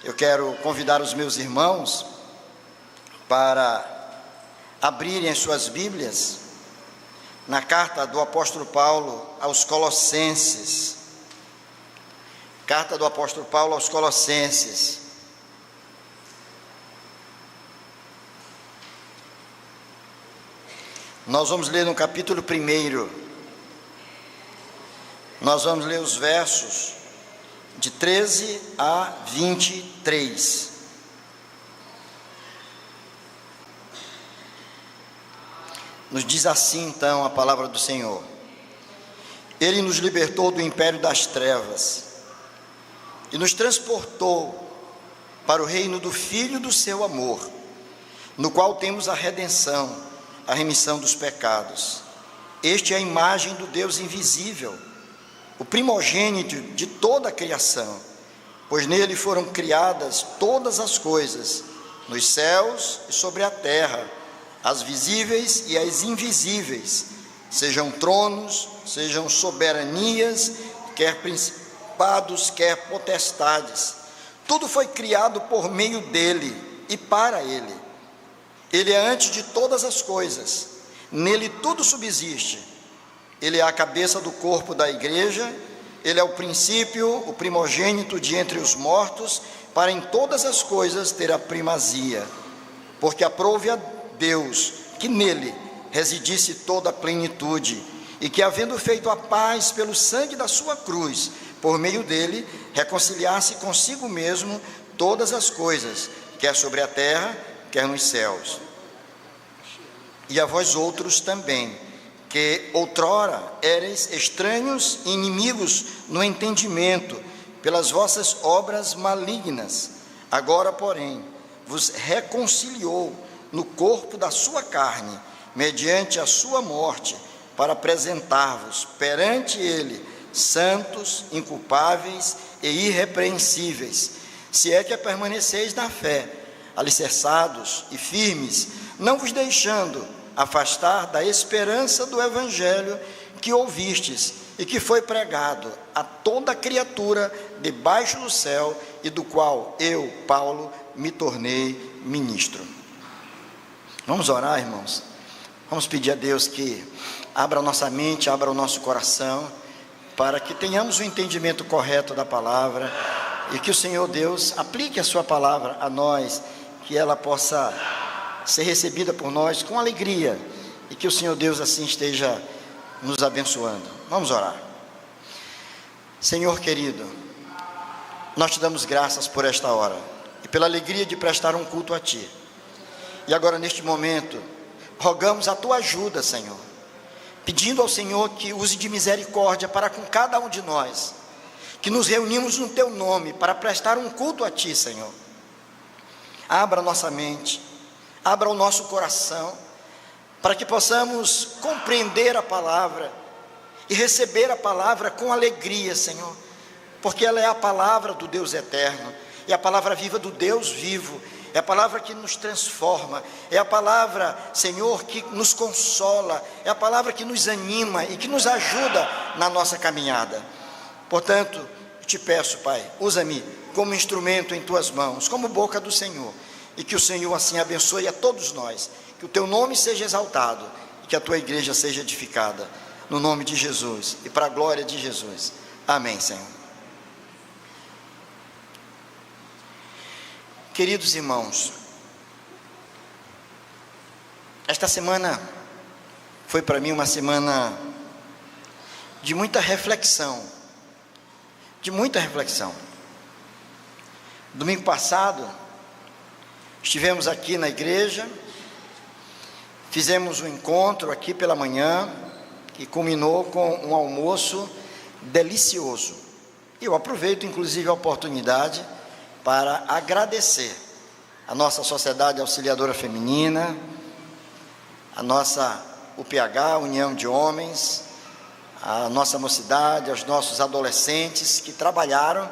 Eu quero convidar os meus irmãos para abrirem as suas Bíblias na carta do apóstolo Paulo aos Colossenses. Carta do apóstolo Paulo aos Colossenses. Nós vamos ler no capítulo 1. Nós vamos ler os versos de 13 a 23. Nos diz assim então a palavra do Senhor: Ele nos libertou do império das trevas e nos transportou para o reino do Filho do seu amor, no qual temos a redenção, a remissão dos pecados. Este é a imagem do Deus invisível, o primogênito de toda a criação, pois nele foram criadas todas as coisas, nos céus e sobre a terra, as visíveis e as invisíveis, sejam tronos, sejam soberanias, quer principados, quer potestades. Tudo foi criado por meio dele e para ele. Ele é antes de todas as coisas, nele tudo subsiste. Ele é a cabeça do corpo da igreja, ele é o princípio, o primogênito de entre os mortos, para em todas as coisas ter a primazia, porque aprouve a Deus que nele residisse toda a plenitude, e que, havendo feito a paz pelo sangue da sua cruz, por meio dele, reconciliasse consigo mesmo todas as coisas, quer sobre a terra, quer nos céus. E a vós outros também, que outrora éreis estranhos e inimigos no entendimento, pelas vossas obras malignas, agora, porém, vos reconciliou no corpo da sua carne, mediante a sua morte, para apresentar-vos perante ele, santos, inculpáveis e irrepreensíveis, se é que permaneceis na fé, alicerçados e firmes, não vos deixando afastar da esperança do evangelho que ouvistes e que foi pregado a toda criatura debaixo do céu, e do qual eu, Paulo, me tornei ministro. Vamos orar, irmãos. Vamos pedir a Deus que abra a nossa mente, abra o nosso coração, para que tenhamos o entendimento correto da palavra, e que o Senhor Deus aplique a sua palavra a nós, que ela possa ser recebida por nós com alegria, e que o Senhor Deus assim esteja nos abençoando. Vamos orar. Senhor querido, nós te damos graças por esta hora, e pela alegria de prestar um culto a Ti. E agora, neste momento, rogamos a Tua ajuda, Senhor, pedindo ao Senhor que use de misericórdia para com cada um de nós, que nos reunimos no Teu nome para prestar um culto a Ti, Senhor. Abra nossa mente, abra o nosso coração, para que possamos compreender a palavra e receber a palavra com alegria, Senhor, porque ela é a palavra do Deus eterno, é a palavra viva do Deus vivo, é a palavra que nos transforma, é a palavra, Senhor, que nos consola, é a palavra que nos anima e que nos ajuda na nossa caminhada. Portanto, eu te peço, Pai, usa-me como instrumento em Tuas mãos, como boca do Senhor, e que o Senhor assim abençoe a todos nós, que o Teu nome seja exaltado, e que a Tua igreja seja edificada, no nome de Jesus, e para a glória de Jesus. Amém, Senhor. Queridos irmãos, esta semana foi para mim uma semana de muita reflexão, Domingo passado, estivemos aqui na igreja, fizemos um encontro aqui pela manhã, que culminou com um almoço delicioso. Eu aproveito inclusive a oportunidade para agradecer a nossa Sociedade Auxiliadora Feminina, a nossa UPH, União de Homens, a nossa mocidade, aos nossos adolescentes que trabalharam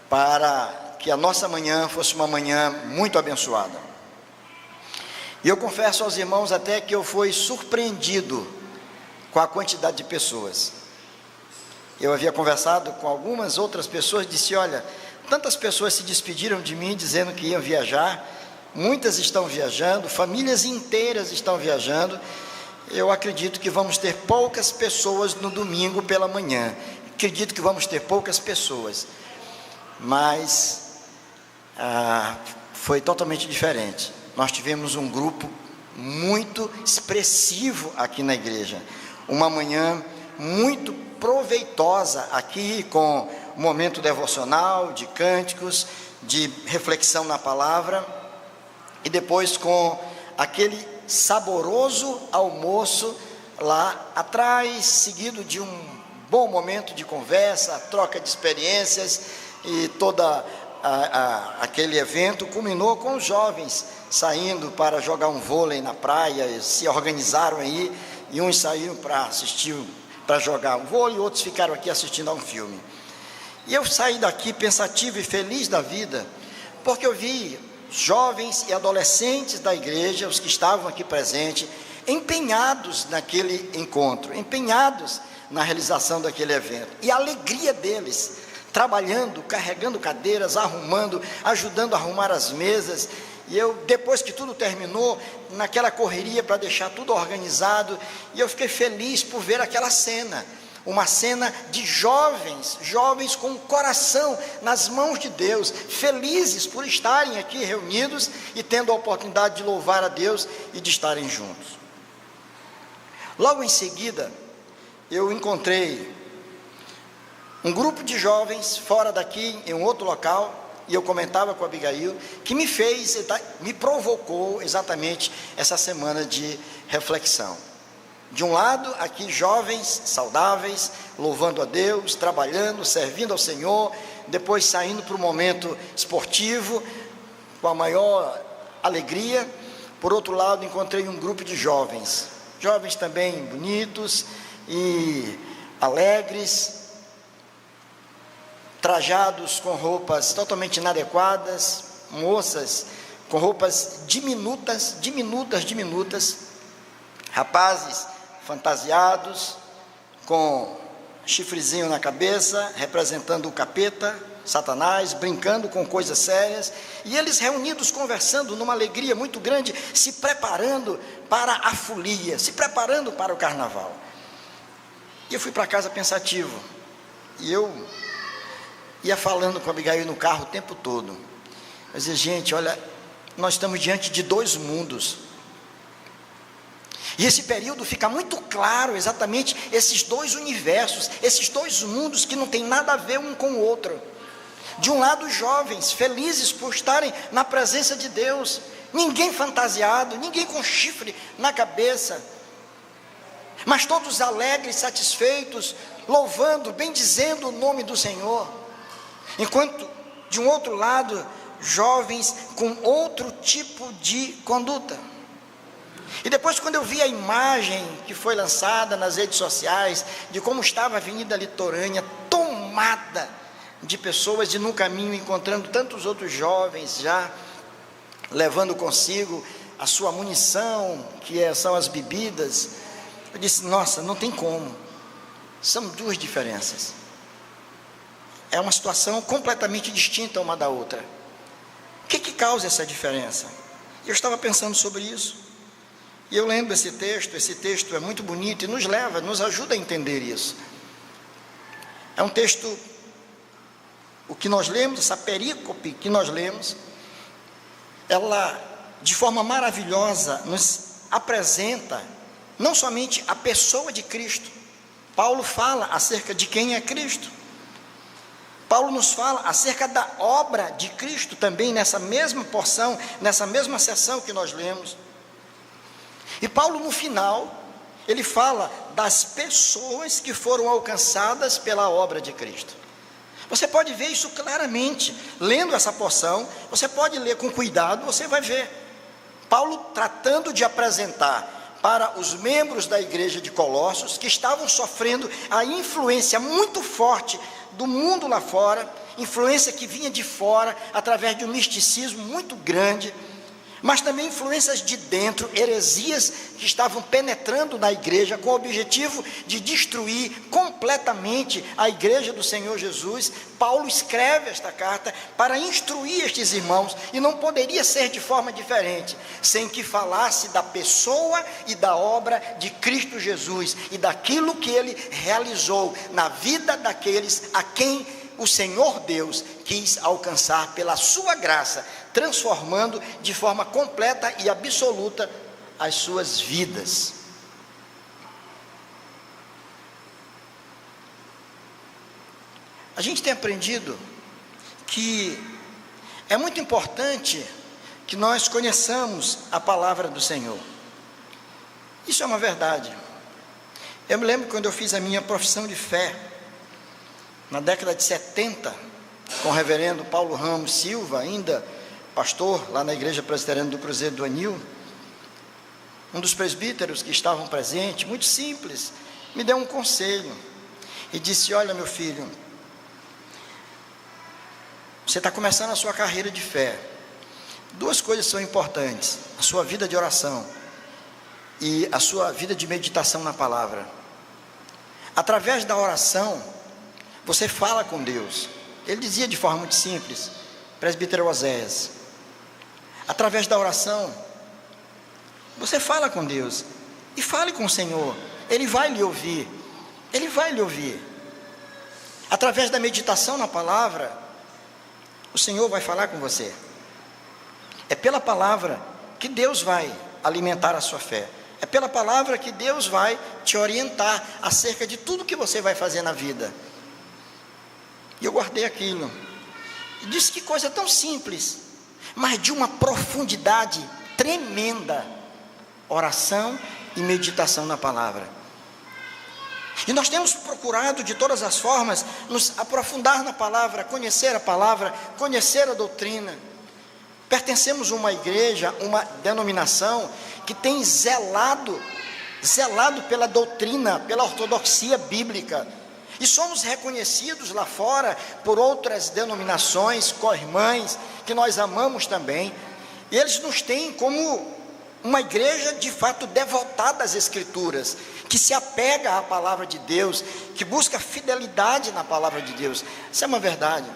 para que a nossa manhã fosse uma manhã muito abençoada. E eu confesso aos irmãos até que eu fui surpreendido com a quantidade de pessoas. Eu havia conversado com algumas outras pessoas, disse: olha, Tantas pessoas se despediram de mim dizendo que iam viajar, muitas estão viajando, famílias inteiras estão viajando. Eu acredito que vamos ter poucas pessoas no domingo pela manhã, acredito que vamos ter poucas pessoas, mas foi totalmente diferente. Nós tivemos um grupo muito expressivo aqui na igreja, uma manhã muito proveitosa aqui, com momento devocional, de cânticos, de reflexão na palavra, e depois com aquele saboroso almoço lá atrás, seguido de um bom momento de conversa, troca de experiências, e toda aquele evento culminou com os jovens saindo para jogar um vôlei na praia. Eles se organizaram aí, e uns saíram para assistir, para jogar um vôlei, outros ficaram aqui assistindo a um filme. E eu saí daqui pensativo e feliz da vida, porque eu vi jovens e adolescentes da igreja, os que estavam aqui presentes, empenhados naquele encontro, empenhados na realização daquele evento, e a alegria deles, trabalhando, carregando cadeiras, arrumando, ajudando a arrumar as mesas. E eu, depois que tudo terminou, naquela correria para deixar tudo organizado, e eu fiquei feliz por ver aquela cena, uma cena de jovens com o coração nas mãos de Deus, felizes por estarem aqui reunidos e tendo a oportunidade de louvar a Deus e de estarem juntos. Logo em seguida, eu encontrei um grupo de jovens fora daqui, em um outro local, e eu comentava com a Abigail, que me provocou exatamente essa semana de reflexão. De um lado, aqui jovens, saudáveis, louvando a Deus, trabalhando, servindo ao Senhor, depois saindo para o momento esportivo, com a maior alegria. Por outro lado, encontrei um grupo de jovens também bonitos e alegres, trajados com roupas totalmente inadequadas, moças com roupas diminutas, rapazes fantasiados, com chifrezinho na cabeça, representando o capeta, Satanás, brincando com coisas sérias, e eles reunidos conversando numa alegria muito grande, se preparando para a folia, se preparando para o carnaval. E eu fui para casa pensativo, e eu ia falando com a Abigail no carro o tempo todo. Eu dizia, gente, olha, nós estamos diante de dois mundos, e esse período fica muito claro exatamente esses dois universos, esses dois mundos que não tem nada a ver um com o outro. De um lado, jovens, felizes por estarem na presença de Deus, ninguém fantasiado, ninguém com chifre na cabeça, mas todos alegres, satisfeitos, louvando, bendizendo o nome do Senhor. Enquanto, de um outro lado, jovens com outro tipo de conduta. E depois, quando eu vi a imagem que foi lançada nas redes sociais, de como estava a Avenida Litorânea tomada de pessoas, e no caminho encontrando tantos outros jovens já levando consigo a sua munição, são as bebidas, eu disse, nossa, não tem como, são duas diferenças, é uma situação completamente distinta uma da outra. O que causa essa diferença? Eu estava pensando sobre isso, e eu lembro esse texto é muito bonito e nos ajuda a entender isso. É um texto, o que nós lemos, essa perícope que nós lemos, ela de forma maravilhosa nos apresenta não somente a pessoa de Cristo. Paulo fala acerca de quem é Cristo. Paulo nos fala acerca da obra de Cristo também nessa mesma porção, nessa mesma seção que nós lemos. E Paulo, no final, ele fala das pessoas que foram alcançadas pela obra de Cristo. Você pode ver isso claramente, lendo essa porção, você pode ler com cuidado, você vai ver. Paulo tratando de apresentar para os membros da igreja de Colossos, que estavam sofrendo a influência muito forte do mundo lá fora, influência que vinha de fora, através de um misticismo muito grande, mas também influências de dentro, heresias que estavam penetrando na igreja com o objetivo de destruir completamente a igreja do Senhor Jesus. Paulo escreve esta carta para instruir estes irmãos, e não poderia ser de forma diferente, sem que falasse da pessoa e da obra de Cristo Jesus, e daquilo que ele realizou na vida daqueles a quem o Senhor Deus quis alcançar pela sua graça, transformando de forma completa e absoluta as suas vidas. A gente tem aprendido que é muito importante que nós conheçamos a palavra do Senhor. Isso é uma verdade. Eu me lembro quando eu fiz a minha profissão de fé, na década de 70, com o reverendo Paulo Ramos Silva, ainda pastor lá na igreja presbiteriana do Cruzeiro do Anil. Um dos presbíteros que estavam presentes, muito simples, me deu um conselho e disse: olha, meu filho, você está começando a sua carreira de fé, duas coisas são importantes: a sua vida de oração e a sua vida de meditação na palavra. Através da oração você fala com Deus. Ele dizia de forma muito simples, presbítero Oséias, através da oração você fala com Deus, e fale com o Senhor, Ele vai lhe ouvir, Ele vai lhe ouvir. Através da meditação na palavra, o Senhor vai falar com você. É pela palavra que Deus vai alimentar a sua fé, é pela palavra que Deus vai te orientar acerca de tudo que você vai fazer na vida. E eu guardei aquilo, e disse: que coisa tão simples, mas de uma profundidade tremenda, oração e meditação na palavra. E nós temos procurado de todas as formas nos aprofundar na palavra, conhecer a doutrina. Pertencemos a uma igreja, uma denominação que tem zelado pela doutrina, pela ortodoxia bíblica, e somos reconhecidos lá fora por outras denominações, co-irmãs, que nós amamos também, e eles nos têm como uma igreja de fato devotada às Escrituras, que se apega à palavra de Deus, que busca fidelidade na palavra de Deus. Isso é uma verdade.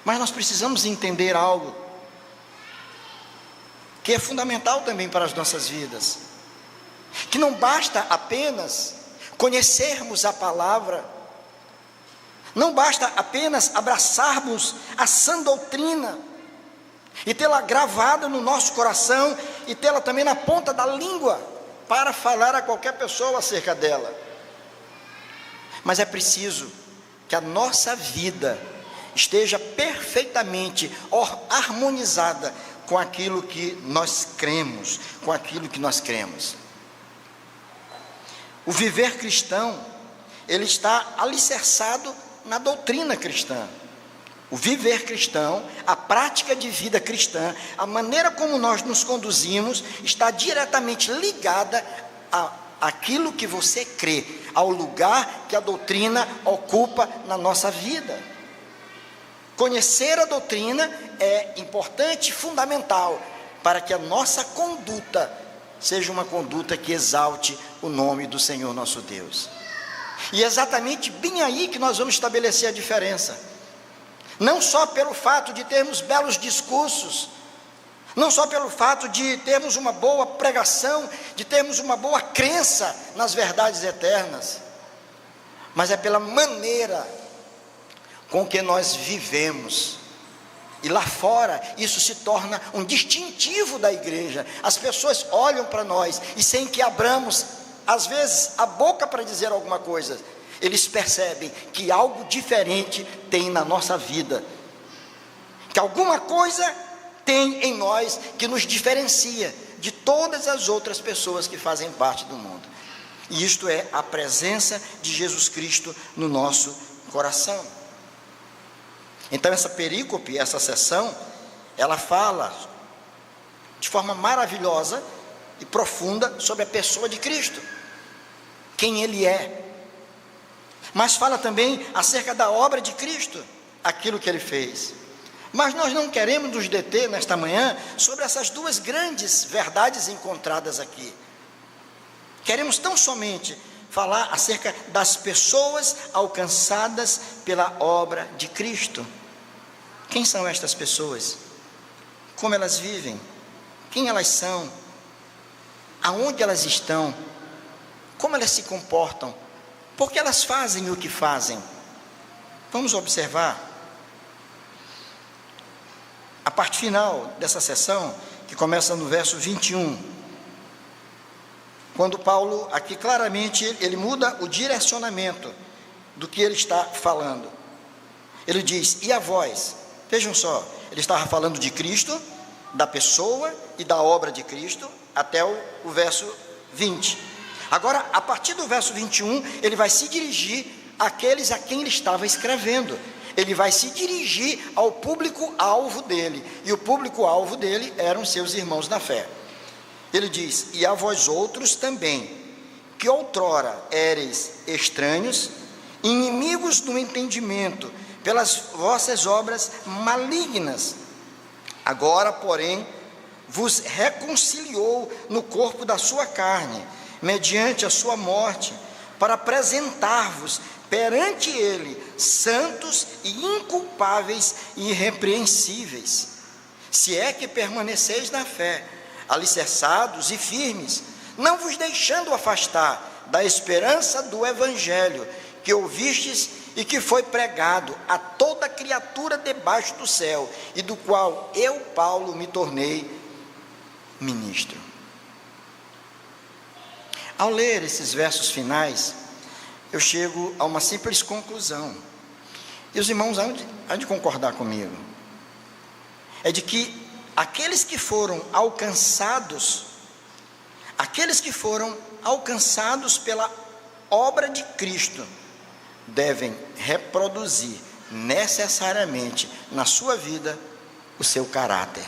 Mas nós precisamos entender algo que é fundamental também para as nossas vidas, que não basta apenas conhecermos a palavra, não basta apenas abraçarmos a sã doutrina e tê-la gravada no nosso coração e tê-la também na ponta da língua para falar a qualquer pessoa acerca dela, mas é preciso que a nossa vida esteja perfeitamente harmonizada com aquilo que nós cremos, O viver cristão, ele está alicerçado na doutrina cristã. O viver cristão, a prática de vida cristã, a maneira como nós nos conduzimos, está diretamente ligada àquilo que você crê, ao lugar que a doutrina ocupa na nossa vida. Conhecer a doutrina é importante e fundamental para que a nossa conduta seja uma conduta que exalte o nome do Senhor nosso Deus. E é exatamente bem aí que nós vamos estabelecer a diferença. Não só pelo fato de termos belos discursos, não só pelo fato de termos uma boa pregação, de termos uma boa crença nas verdades eternas, mas é pela maneira com que nós vivemos. E lá fora, isso se torna um distintivo da igreja. As pessoas olham para nós e, sem que abramos, às vezes, a boca para dizer alguma coisa, eles percebem que algo diferente tem na nossa vida, que alguma coisa tem em nós que nos diferencia de todas as outras pessoas que fazem parte do mundo. E isto é a presença de Jesus Cristo no nosso coração. Então essa perícope, essa sessão, ela fala de forma maravilhosa e profunda sobre a pessoa de Cristo, quem Ele é, mas fala também acerca da obra de Cristo, aquilo que Ele fez. Mas nós não queremos nos deter nesta manhã sobre essas duas grandes verdades encontradas aqui. Queremos tão somente falar acerca das pessoas alcançadas pela obra de Cristo. Quem são estas pessoas? Como elas vivem? Quem elas são? Aonde elas estão? Como elas se comportam? Por que elas fazem o que fazem? Vamos observar a parte final dessa sessão, que começa no verso 21, quando Paulo, aqui claramente, ele muda o direcionamento do que ele está falando. Ele diz, e a vós? Vejam só, ele estava falando de Cristo, da pessoa e da obra de Cristo, até o verso 20. Agora, a partir do verso 21, ele vai se dirigir àqueles a quem ele estava escrevendo. Ele vai se dirigir ao público-alvo dele, e o público-alvo dele eram seus irmãos na fé. Ele diz, e a vós outros também, que outrora éreis estranhos, inimigos do entendimento, pelas vossas obras malignas, agora, porém, vos reconciliou no corpo da sua carne, mediante a sua morte, para apresentar-vos perante ele, santos e inculpáveis e irrepreensíveis, se é que permaneceis na fé, alicerçados e firmes, não vos deixando afastar da esperança do evangelho, que ouvistes e que foi pregado a toda criatura debaixo do céu, e do qual eu, Paulo, me tornei ministro. Ao ler esses versos finais, eu chego a uma simples conclusão, e os irmãos hão de concordar comigo, é de que aqueles que foram alcançados pela obra de Cristo, devem reproduzir necessariamente na sua vida o seu caráter.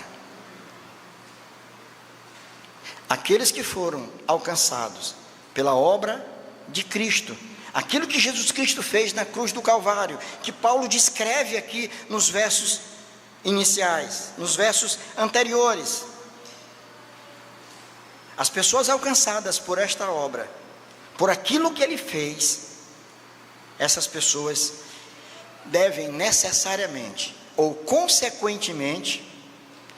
Aqueles que foram alcançados pela obra de Cristo, aquilo que Jesus Cristo fez na cruz do Calvário, que Paulo descreve aqui nos versos iniciais, nos versos anteriores. As pessoas alcançadas por esta obra, por aquilo que ele fez, essas pessoas devem necessariamente ou consequentemente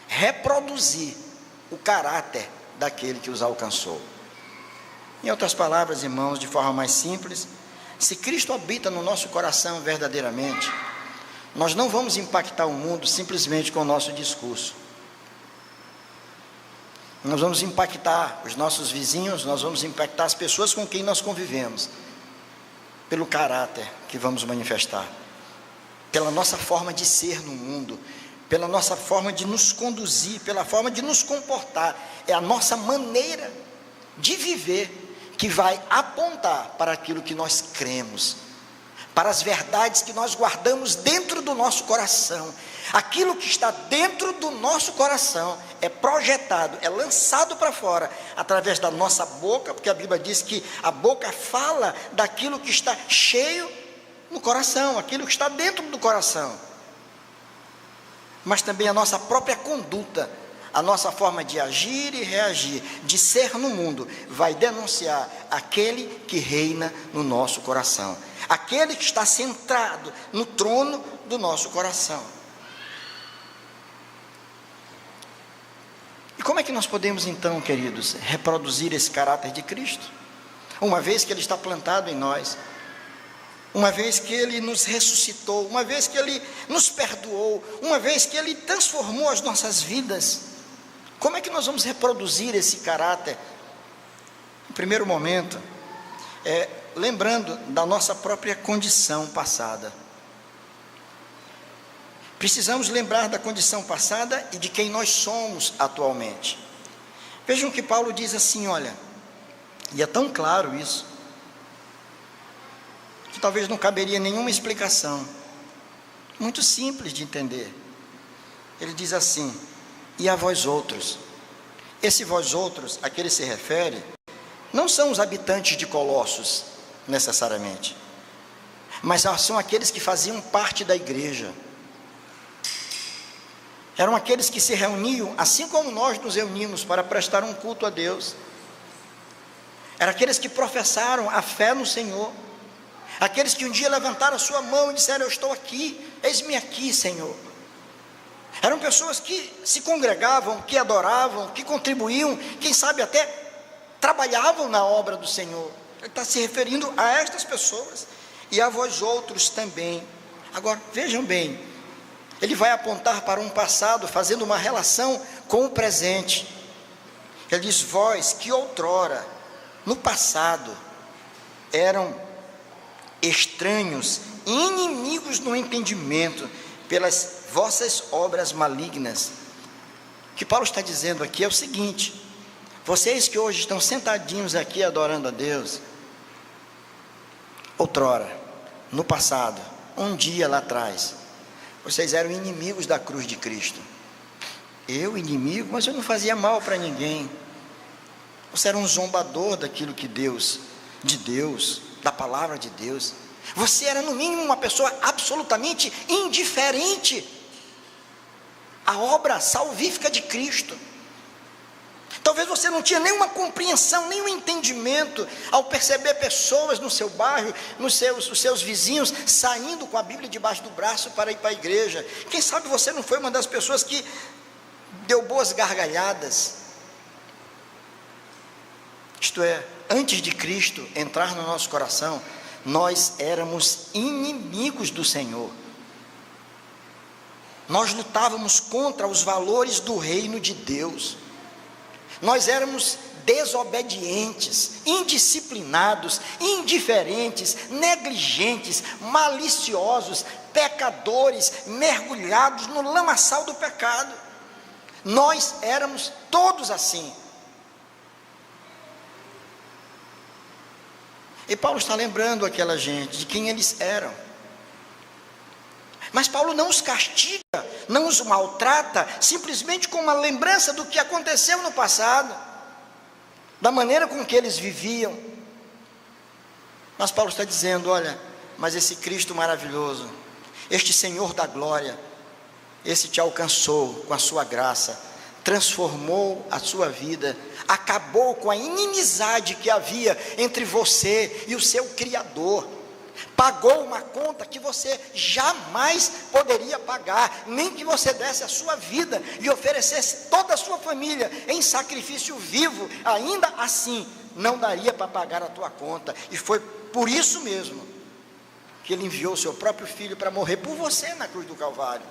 reproduzir o caráter daquele que os alcançou. Em outras palavras, irmãos, de forma mais simples, se Cristo habita no nosso coração verdadeiramente, nós não vamos impactar o mundo simplesmente com o nosso discurso. Nós vamos impactar os nossos vizinhos, nós vamos impactar as pessoas com quem nós convivemos, pelo caráter que vamos manifestar, pela nossa forma de ser no mundo, pela nossa forma de nos conduzir, pela forma de nos comportar. É a nossa maneira de viver que vai apontar para aquilo que nós cremos, para as verdades que nós guardamos dentro do nosso coração. Aquilo que está dentro do nosso coração é projetado, é lançado para fora, através da nossa boca, porque a Bíblia diz que a boca fala daquilo que está cheio no coração, aquilo que está dentro do coração. Mas também a nossa própria conduta, a nossa forma de agir e reagir, de ser no mundo, vai denunciar aquele que reina no nosso coração, aquele que está centrado no trono do nosso coração. E como é que nós podemos então, queridos, reproduzir esse caráter de Cristo? Uma vez que Ele está plantado em nós, uma vez que Ele nos ressuscitou, uma vez que Ele nos perdoou, uma vez que Ele transformou as nossas vidas, como é que nós vamos reproduzir esse caráter? No primeiro momento, lembrando da nossa própria condição passada. Precisamos lembrar da condição passada e de quem nós somos atualmente. Vejam que Paulo diz assim, olha, e é tão claro isso, que talvez não caberia nenhuma explicação, muito simples de entender. Ele diz assim, e a vós outros. Esse vós outros a que ele se refere, não são os habitantes de Colossos, necessariamente, mas são aqueles que faziam parte da igreja. Eram aqueles que se reuniam, assim como nós nos reunimos, para prestar um culto a Deus. Eram aqueles que professaram a fé no Senhor. Aqueles que um dia levantaram a sua mão e disseram: eu estou aqui, eis-me aqui, Senhor. Eram pessoas que se congregavam, que adoravam, que contribuíam, quem sabe até trabalhavam na obra do Senhor. Ele está se referindo a estas pessoas e a vós outros também. Agora, vejam bem, ele vai apontar para um passado, fazendo uma relação com o presente. Ele diz: vós que outrora, no passado, eram estranhos, inimigos no entendimento, pelas vossas obras malignas. O que Paulo está dizendo aqui é o seguinte: vocês que hoje estão sentadinhos aqui adorando a Deus, outrora, no passado, um dia lá atrás, vocês eram inimigos da cruz de Cristo. Eu, inimigo? Mas eu não fazia mal para ninguém. Você era um zombador daquilo que Deus, de Deus, da palavra de Deus. Você era no mínimo uma pessoa absolutamente indiferente à obra salvífica de Cristo. Talvez você não tinha nenhuma compreensão, nenhum entendimento ao perceber pessoas no seu bairro, os seus vizinhos saindo com a Bíblia debaixo do braço para ir para a igreja. Quem sabe você não foi uma das pessoas que deu boas gargalhadas. Isto é, antes de Cristo entrar no nosso coração, nós éramos inimigos do Senhor. Nós lutávamos contra os valores do reino de Deus. Nós éramos desobedientes, indisciplinados, indiferentes, negligentes, maliciosos, pecadores, mergulhados no lamaçal do pecado. Nós éramos todos assim. E Paulo está lembrando aquela gente de quem eles eram. Mas Paulo não os castiga, não os maltrata, simplesmente com uma lembrança do que aconteceu no passado, da maneira com que eles viviam. Mas Paulo está dizendo: olha, mas esse Cristo maravilhoso, este Senhor da glória, esse te alcançou com a sua graça, transformou a sua vida, acabou com a inimizade que havia entre você e o seu Criador, pagou uma conta que você jamais poderia pagar, nem que você desse a sua vida e oferecesse toda a sua família em sacrifício vivo, ainda assim não daria para pagar a tua conta. E foi por isso mesmo que ele enviou o seu próprio filho para morrer por você na cruz do Calvário.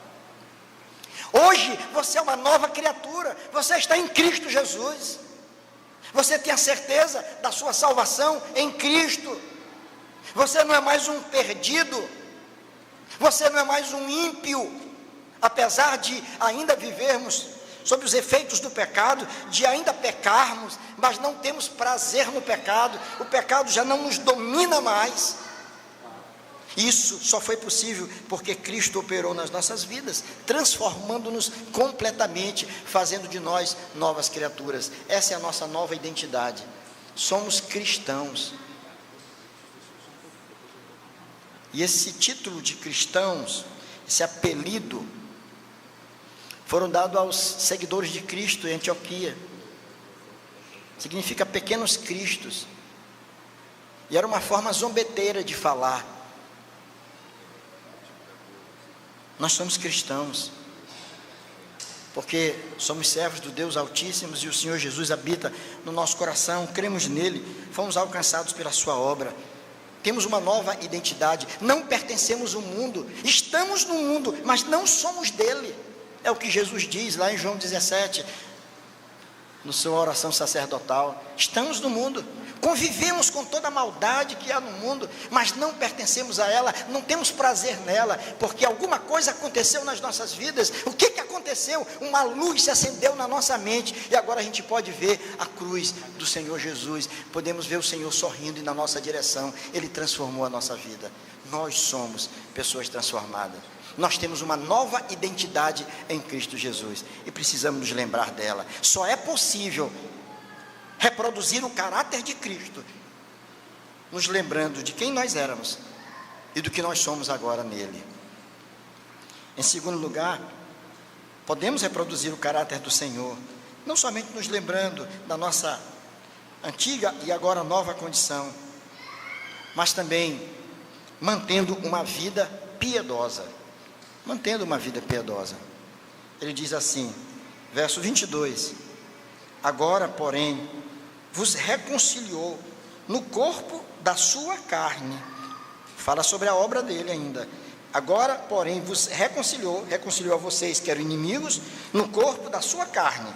Hoje você é uma nova criatura, você está em Cristo Jesus, você tem a certeza da sua salvação em Cristo. Você não é mais um perdido, você não é mais um ímpio, apesar de ainda vivermos sob os efeitos do pecado, de ainda pecarmos, mas não temos prazer no pecado, o pecado já não nos domina mais. Isso só foi possível porque Cristo operou nas nossas vidas, transformando-nos completamente, fazendo de nós novas criaturas. Essa é a nossa nova identidade. Somos cristãos. E esse título de cristãos, esse apelido, foram dados aos seguidores de Cristo em Antioquia. Significa pequenos cristos. E era uma forma zombeteira de falar. Nós somos cristãos, porque somos servos do Deus Altíssimo e o Senhor Jesus habita no nosso coração, cremos nele, fomos alcançados pela sua obra, temos uma nova identidade, não pertencemos ao mundo, estamos no mundo, mas não somos dele, é o que Jesus diz lá em João 17, na sua oração sacerdotal. Estamos no mundo, convivemos com toda a maldade que há no mundo, mas não pertencemos a ela, não temos prazer nela, porque alguma coisa aconteceu nas nossas vidas. O que aconteceu? Uma luz se acendeu na nossa mente, e agora a gente pode ver a cruz do Senhor Jesus, podemos ver o Senhor sorrindo na nossa direção. Ele transformou a nossa vida. Nós somos pessoas transformadas. Nós temos uma nova identidade em Cristo Jesus, e precisamos nos lembrar dela. Só é possível reproduzir o caráter de Cristo, nos lembrando de quem nós éramos e do que nós somos agora nele. Em segundo lugar, podemos reproduzir o caráter do Senhor, não somente nos lembrando da nossa antiga e agora nova condição, mas também mantendo uma vida piedosa. Mantendo uma vida piedosa. Ele diz assim, verso 22: agora, porém, vos reconciliou no corpo da sua carne. Fala sobre a obra dele ainda. Agora, porém, vos reconciliou a vocês que eram inimigos, no corpo da sua carne.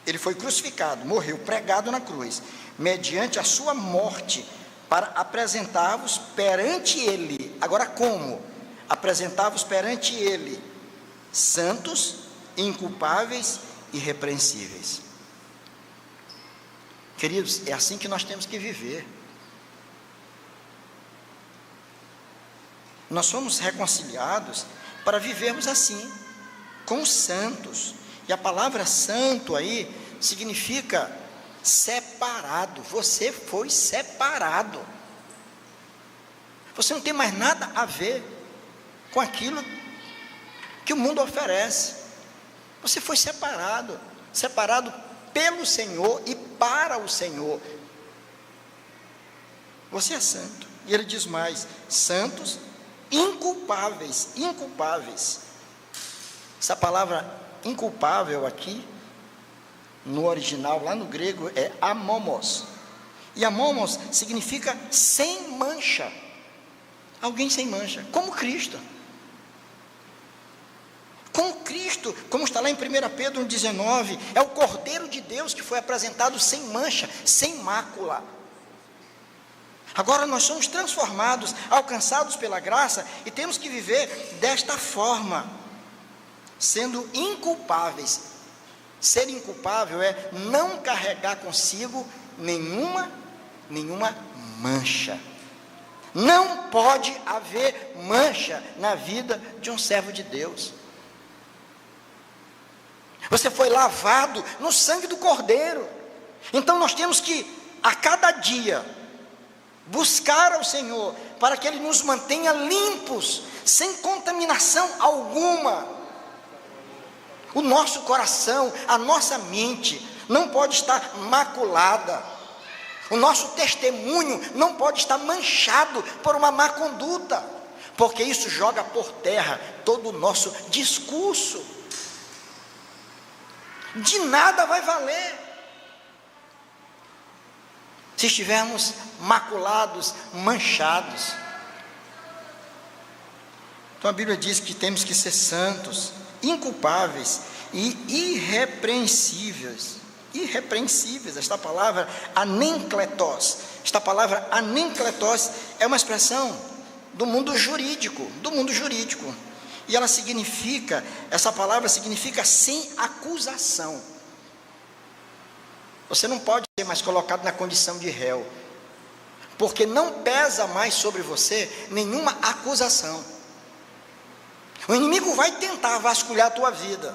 Ele foi crucificado, morreu, pregado na cruz, mediante a sua morte, para apresentar-vos perante ele. Agora como? Apresentar-vos perante ele, santos, inculpáveis e irrepreensíveis. Queridos, é assim que nós temos que viver. Nós somos reconciliados para vivermos assim, como santos. E a palavra santo aí significa separado. Você foi separado. Você não tem mais nada a ver com aquilo que o mundo oferece. Você foi separado, separado pelo Senhor e para o Senhor. Você é santo. E ele diz mais: santos, inculpáveis, inculpáveis. Essa palavra inculpável aqui, no original, lá no grego, é amomos. E amomos significa sem mancha. Alguém sem mancha, como Cristo. Como Cristo, como está lá em 1 Pedro 19, é o Cordeiro de Deus que foi apresentado sem mancha, sem mácula. Agora nós somos transformados, alcançados pela graça, e temos que viver desta forma, sendo inculpáveis. Ser inculpável é não carregar consigo nenhuma mancha. Não pode haver mancha na vida de um servo de Deus. Você foi lavado no sangue do Cordeiro. Então nós temos que, a cada dia, buscar ao Senhor, para que Ele nos mantenha limpos, sem contaminação alguma. O nosso coração, a nossa mente, não pode estar maculada. O nosso testemunho não pode estar manchado por uma má conduta, porque isso joga por terra todo o nosso discurso. De nada vai valer se estivermos maculados, manchados. Então a Bíblia diz que temos que ser santos, inculpáveis e irrepreensíveis. Irrepreensíveis, esta palavra anenkletos. Esta palavra anenkletos é uma expressão do mundo jurídico, E ela significa, essa palavra significa sem acusação. Você não pode ser mais colocado na condição de réu, porque não pesa mais sobre você nenhuma acusação. O inimigo vai tentar vasculhar a tua vida.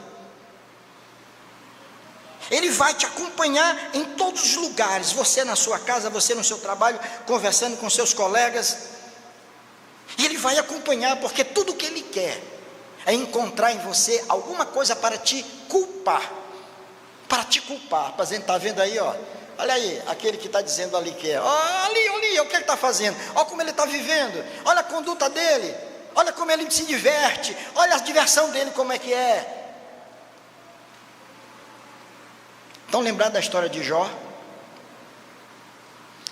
Ele vai te acompanhar em todos os lugares, você na sua casa, você no seu trabalho, conversando com seus colegas, e ele vai acompanhar, porque tudo que ele quer é encontrar em você alguma coisa para te culpar, está vendo aí, ó, olha aí, aquele que está dizendo ali que é, ali, o que ele está fazendo, olha como ele está vivendo, olha a conduta dele, olha como ele se diverte, olha a diversão dele como é que é. Então, lembrar da história de Jó?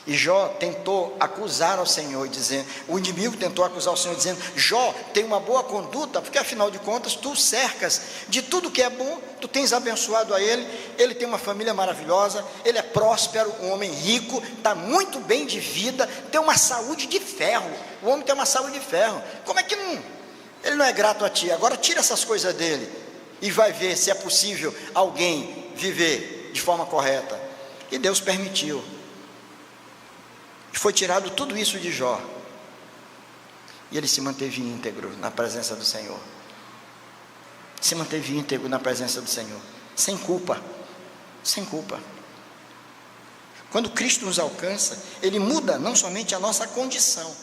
E Jó tentou acusar ao Senhor, dizendo, o inimigo tentou acusar o Senhor, dizendo: Jó tem uma boa conduta, porque afinal de contas tu cercas de tudo que é bom, tu tens abençoado a ele tem uma família maravilhosa, ele é próspero, um homem rico, está muito bem de vida, tem uma saúde de ferro. O homem tem uma saúde de ferro. Como é que ele não é grato a ti? Agora tira essas coisas dele e vai ver se é possível alguém viver de forma correta. E Deus permitiu. Foi tirado tudo isso de Jó. E ele se manteve íntegro na presença do Senhor. Se manteve íntegro na presença do Senhor. Sem culpa. Sem culpa. Quando Cristo nos alcança, Ele muda não somente a nossa condição,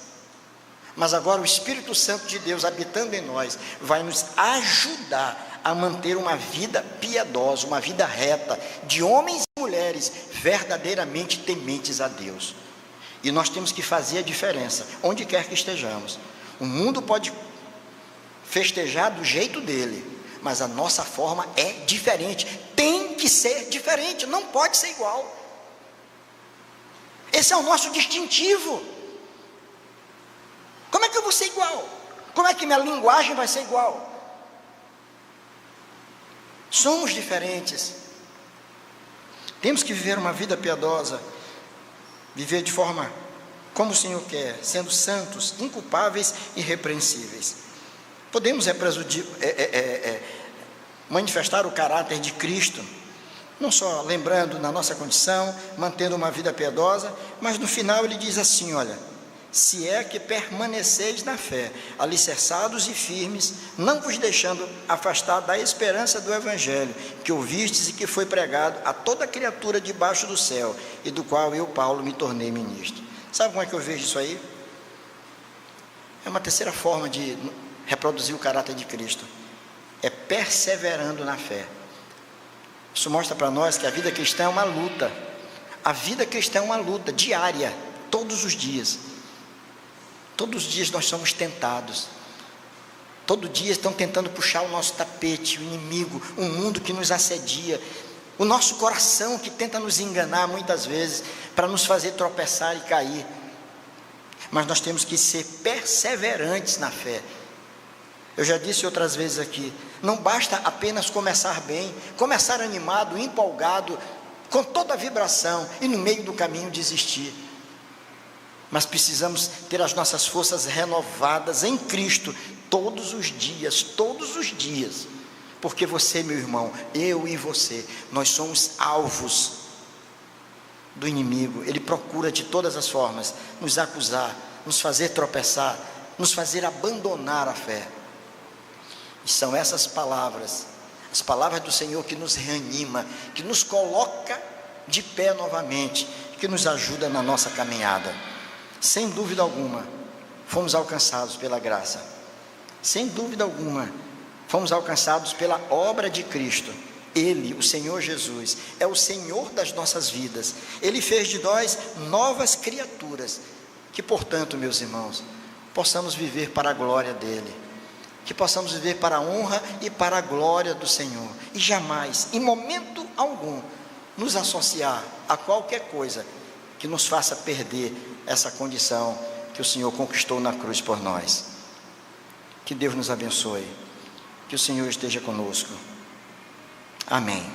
mas agora o Espírito Santo de Deus habitando em nós vai nos ajudar a manter uma vida piedosa, uma vida reta, de homens e mulheres verdadeiramente tementes a Deus. E nós temos que fazer a diferença, onde quer que estejamos. O mundo pode festejar do jeito dele, mas a nossa forma é diferente, tem que ser diferente, não pode ser igual. Esse é o nosso distintivo. Como é que eu vou ser igual? Como é que minha linguagem vai ser igual? Somos diferentes. Temos que viver uma vida piedosa, viver de forma como o Senhor quer, sendo santos, inculpáveis e irrepreensíveis. Podemos manifestar o caráter de Cristo, não só lembrando na nossa condição, mantendo uma vida piedosa, mas no final ele diz assim, olha, se é que permaneceis na fé, alicerçados e firmes, não vos deixando afastar da esperança do Evangelho, que ouvistes e que foi pregado a toda criatura debaixo do céu, e do qual eu, Paulo, me tornei ministro. Sabe como é que eu vejo isso aí? É uma terceira forma de reproduzir o caráter de Cristo, é perseverando na fé. Isso mostra para nós que a vida cristã é uma luta, a vida cristã é uma luta diária, todos os dias. Todos os dias nós somos tentados, todo dia estão tentando puxar o nosso tapete, o inimigo, o mundo que nos assedia, o nosso coração que tenta nos enganar muitas vezes, para nos fazer tropeçar e cair, mas nós temos que ser perseverantes na fé. Eu já disse outras vezes aqui, não basta apenas começar bem, começar animado, empolgado, com toda a vibração, e no meio do caminho desistir, mas precisamos ter as nossas forças renovadas em Cristo, todos os dias, porque você, meu irmão, eu e você, nós somos alvos do inimigo. Ele procura de todas as formas nos acusar, nos fazer tropeçar, nos fazer abandonar a fé. E são essas palavras, as palavras do Senhor, que nos reanima, que nos coloca de pé novamente, que nos ajuda na nossa caminhada. Sem dúvida alguma, fomos alcançados pela graça, sem dúvida alguma, fomos alcançados pela obra de Cristo. Ele, o Senhor Jesus, é o Senhor das nossas vidas, Ele fez de nós novas criaturas, que portanto, meus irmãos, possamos viver para a glória dEle, que possamos viver para a honra e para a glória do Senhor, e jamais, em momento algum, nos associar a qualquer coisa que nos faça perder essa condição que o Senhor conquistou na cruz por nós. Que Deus nos abençoe, que o Senhor esteja conosco. Amém.